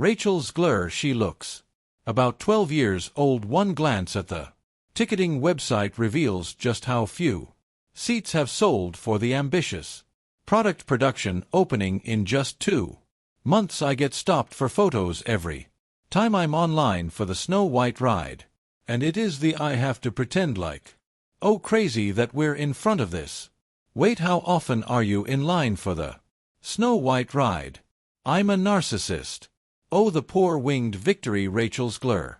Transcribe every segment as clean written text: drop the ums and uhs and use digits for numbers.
Rachel Zegler she looks about 12 years old. One glance at the ticketing website reveals just how few seats have sold for the ambitious product production opening in just 2 months. I get stopped for photos every time I'm online for the Snow White ride, and it is the I have to pretend like, oh crazy that we're in front of this. Wait, how often are you in line for the Snow White ride? I'm a narcissist. Oh, the poor winged victory. Rachel Zegler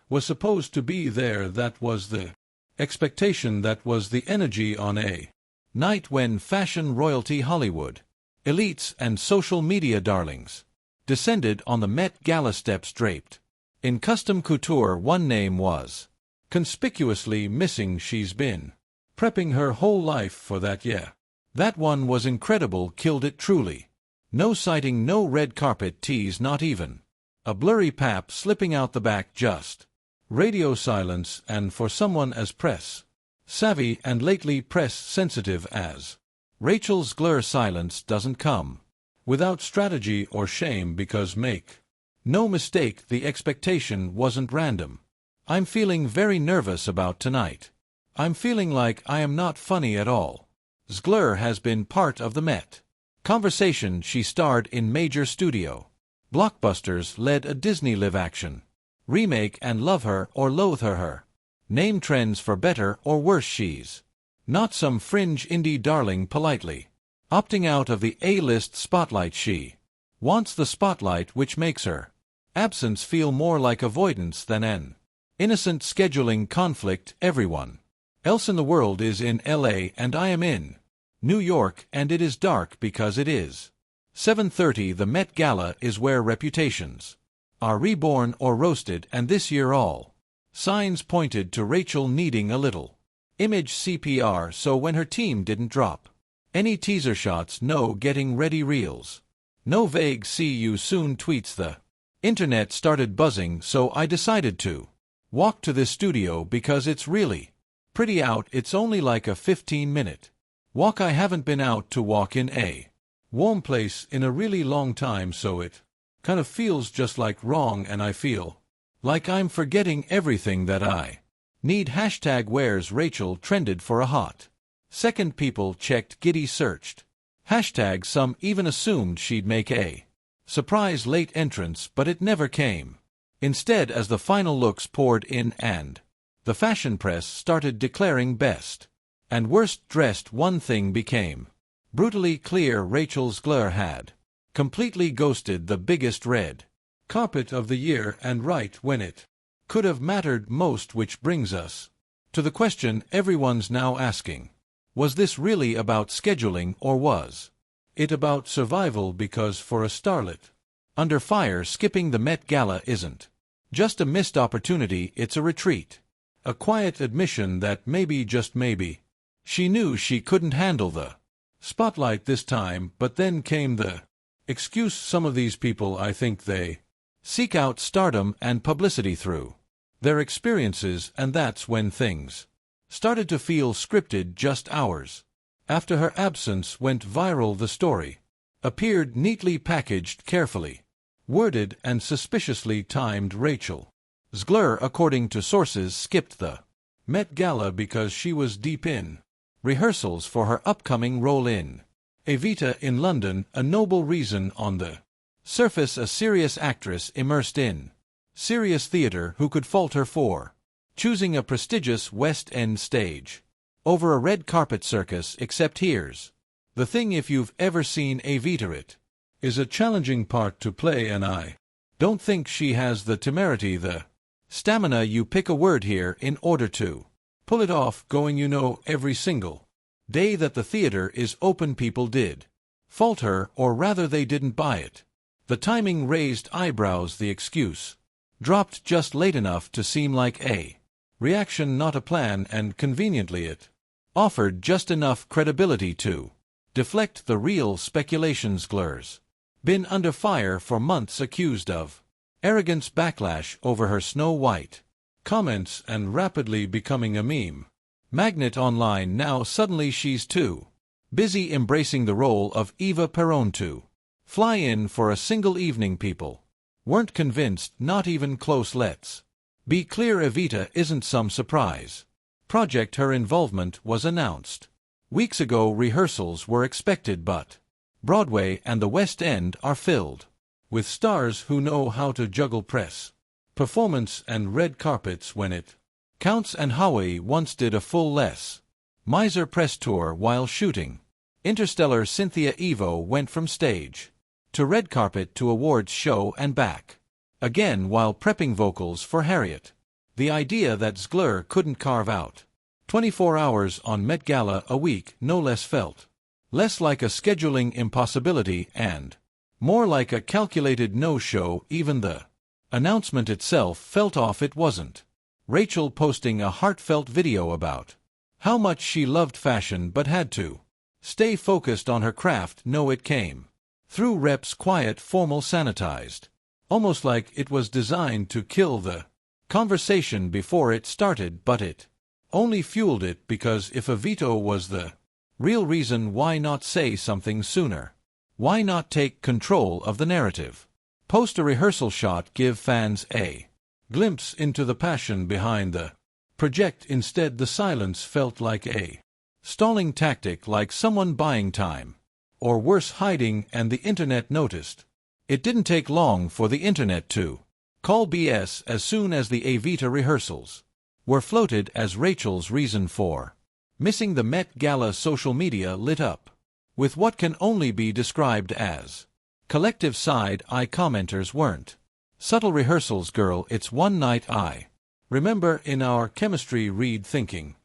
was supposed to be there. That was the expectation. That was the energy on a night when fashion royalty, Hollywood elites, and social media darlings descended on the Met Gala steps draped in custom couture. One name was conspicuously missing. She's been prepping her whole life for that. Yeah, that one was incredible. Killed it truly. No sighting, no red carpet tease, not even a blurry pap slipping out the back. Just radio silence, and for someone as press savvy and lately press sensitive as Rachel Zegler, silence doesn't come without strategy or shame, because make no mistake, the expectation wasn't random. I'm feeling very nervous about tonight. I'm feeling like I am not funny at all. Zegler has been part of the Met conversation. She starred in major studio blockbusters, led a Disney live-action remake, and love her or loathe her name trends for better or worse. She's not some fringe indie darling politely opting out of the A-list spotlight. She wants the spotlight, which makes her absence feel more like avoidance than an innocent scheduling conflict. Everyone else in the world is in LA and I am in New York, and it is dark because it is 7:30. The Met Gala is where reputations are reborn or roasted, and this year all signs pointed to Rachel needing a little image CPR. So when her team didn't drop any teaser shots, no getting ready reels, no vague see you soon tweets, the internet started buzzing. So I decided to walk to this studio because it's really pretty out. It's only like a 15-minute walk. I haven't been out to walk in a warm place in a really long time, so it kind of feels just like wrong, and I feel like I'm forgetting everything that I need. Hashtag where's Rachel trended for a hot second. People checked, giddy searched. Hashtag some even assumed she'd make a surprise late entrance, but it never came. Instead, as the final looks poured in and the fashion press started declaring best and worst dressed, one thing became brutally clear. Rachel Zegler had completely ghosted the biggest red carpet of the year, and right when it could have mattered most. Which brings us to the question everyone's now asking. Was this really about scheduling, or was it about survival? Because for a starlet under fire, skipping the Met Gala isn't just a missed opportunity, it's a retreat. A quiet admission that maybe, just maybe, she knew she couldn't handle the spotlight this time. But then came the excuse. Some of these people, I think they seek out stardom and publicity through their experiences, and that's when things started to feel scripted. Just hours after her absence went viral, the story appeared neatly packaged, carefully worded, and suspiciously timed. Rachel Zegler, according to sources, skipped the Met Gala because she was deep in rehearsals for her upcoming role in Evita in London. A noble reason on the surface. A serious actress immersed in serious theater who could fault her for choosing a prestigious West End stage over a red carpet circus. Except here's the thing, if you've ever seen Evita, it is a challenging part to play, and I don't think she has the temerity, the stamina, you pick a word here, in order to pull it off. Going, every single day that the theater is open, people did fault her, or rather they didn't buy it. The timing raised eyebrows, the excuse dropped just late enough to seem like a reaction, not a plan, and conveniently it offered just enough credibility to deflect the real speculations. Zegler's been under fire for months, accused of arrogance, backlash over her Snow White comments, and rapidly becoming a meme magnet online. Now suddenly she's too busy embracing the role of Eva Peron to fly in for a single evening. People Weren't convinced, not even close. Let's be clear, Evita isn't some surprise project. Her involvement was announced weeks ago. Rehearsals were expected, but Broadway and the West End are filled with stars who know how to juggle press, performance, and red carpets when it counts. And Hawaii once did a full Les Miser press tour while shooting Interstellar. Cynthia Erivo went from stage to red carpet to awards show and back again while prepping vocals for Harriet. The idea that Zegler couldn't carve out 24 hours on Met Gala a week, no less, felt less like a scheduling impossibility and more like a calculated no-show. Even the announcement itself felt off. It wasn't Rachel posting a heartfelt video about how much she loved fashion but had to stay focused on her craft. No, it came through reps, quiet, formal, sanitized, almost like it was designed to kill the conversation before it started. But it only fueled it, because if a veto was the real reason, why not say something sooner? Why not take control of the narrative? Post a rehearsal shot, give fans a glimpse into the passion behind the project. Instead, the silence felt like a stalling tactic, like someone buying time, or worse, hiding, and the internet noticed. It didn't take long for the internet to call BS as soon as the Evita rehearsals were floated as Rachel's reason for missing the Met Gala. Social media lit up with what can only be described as collective side-eye. Commenters weren't subtle. Rehearsals, girl, it's one night. I remember in our chemistry read thinking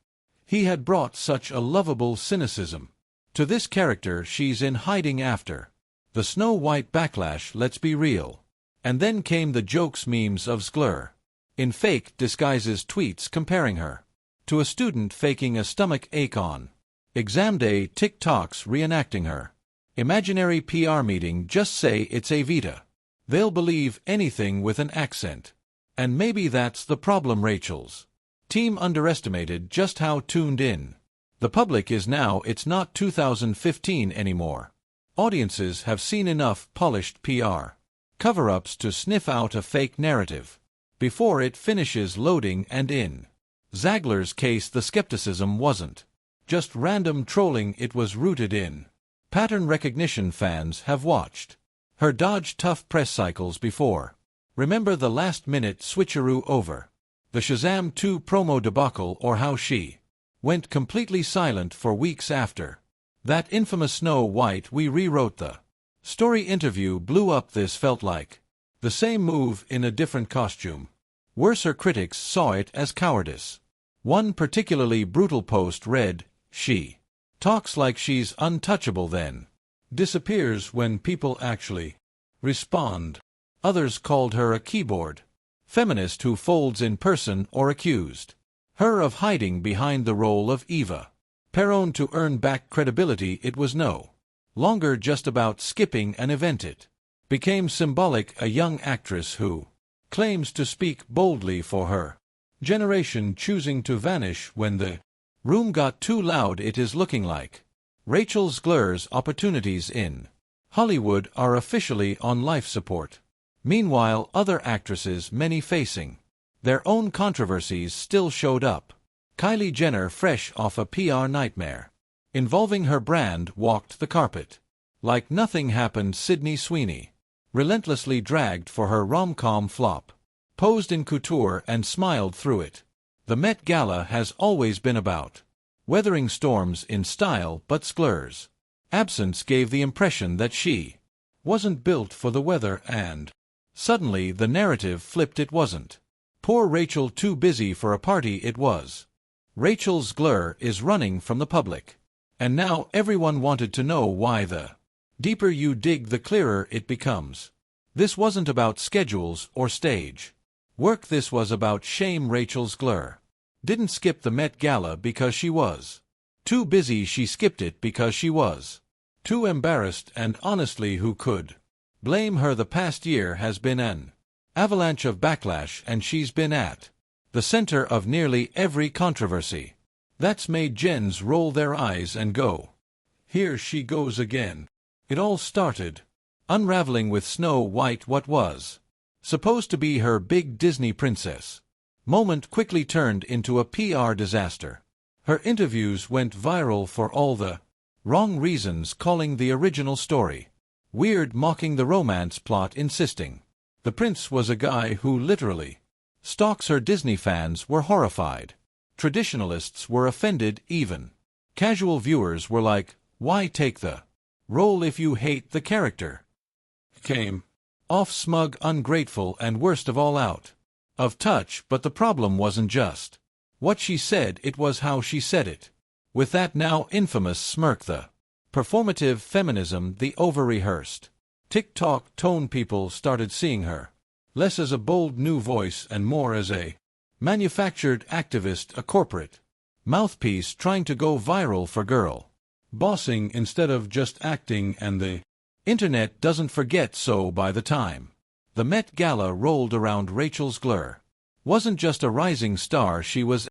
he had brought such a lovable cynicism to this character she's in hiding. After the Snow White backlash, let's be real. And then came the jokes, memes of Zegler in fake disguises, tweets comparing her to a student faking a stomach ache on exam day, TikToks reenacting her imaginary PR meeting. Just say it's Evita. They'll believe anything with an accent. And maybe that's the problem. Rachel's team underestimated just how tuned in the public is now. It's not 2015 anymore. Audiences have seen enough polished PR cover-ups to sniff out a fake narrative before it finishes loading. And in Zegler's case, the skepticism wasn't just random trolling, it was rooted in pattern recognition. Fans have watched her dodge tough press cycles before. Remember the last-minute switcheroo over the Shazam 2 promo debacle, or how she went completely silent for weeks after that infamous Snow White. We rewrote the story interview blew up. This felt like the same move in a different costume. Worse, her critics saw it as cowardice. One particularly brutal post read, "She talks like she's untouchable, then disappears when people actually respond." Others called her a keyboard feminist who folds in person, or accused her of hiding behind the role of Eva Peron to earn back credibility. It was no longer just about skipping an event. It became symbolic, a young actress who claims to speak boldly for her generation choosing to vanish when the room got too loud. It is looking like Rachel Zegler's opportunities in Hollywood are officially on life support. Meanwhile, other actresses, many facing their own controversies, still showed up. Kylie Jenner, fresh off a PR nightmare involving her brand, walked the carpet like nothing happened. Sydney Sweeney relentlessly dragged for her rom-com flop, posed in couture and smiled through it. The Met Gala has always been about weathering storms in style, but Zegler's absence gave the impression that she wasn't built for the weather, and suddenly the narrative flipped. It wasn't poor Rachel too busy for a party, it was Rachel Zegler is running from the public. And now everyone wanted to know why. The deeper you dig, the clearer it becomes. This wasn't about schedules or stage work, this was about shame. Rachel Zegler didn't skip the Met Gala because she was too busy, she skipped it because she was too embarrassed, and honestly, who could blame her? The past year has been an avalanche of backlash, and she's been at the center of nearly every controversy. That's made Gens roll their eyes and go, "Here she goes again." It all started unraveling with Snow White. What was Supposed to be her big Disney princess moment quickly turned into a PR disaster. Her interviews went viral for all the wrong reasons, calling the original story weird, mocking the romance plot, insisting the prince was a guy who literally stalks her. Disney fans were horrified. Traditionalists were offended. Even casual viewers were like, why take the role if you hate the character? Came off smug, ungrateful, and worst of all, out of touch. But the problem wasn't just what she said, it was how she said it. With that now infamous smirk, the performative feminism, the over-rehearsed TikTok tone, people started seeing her less as a bold new voice and more as a manufactured activist, a corporate mouthpiece trying to go viral for girl bossing instead of just acting. And the internet doesn't forget, so by the time the Met Gala rolled around, Rachel Zegler wasn't just a rising star, she was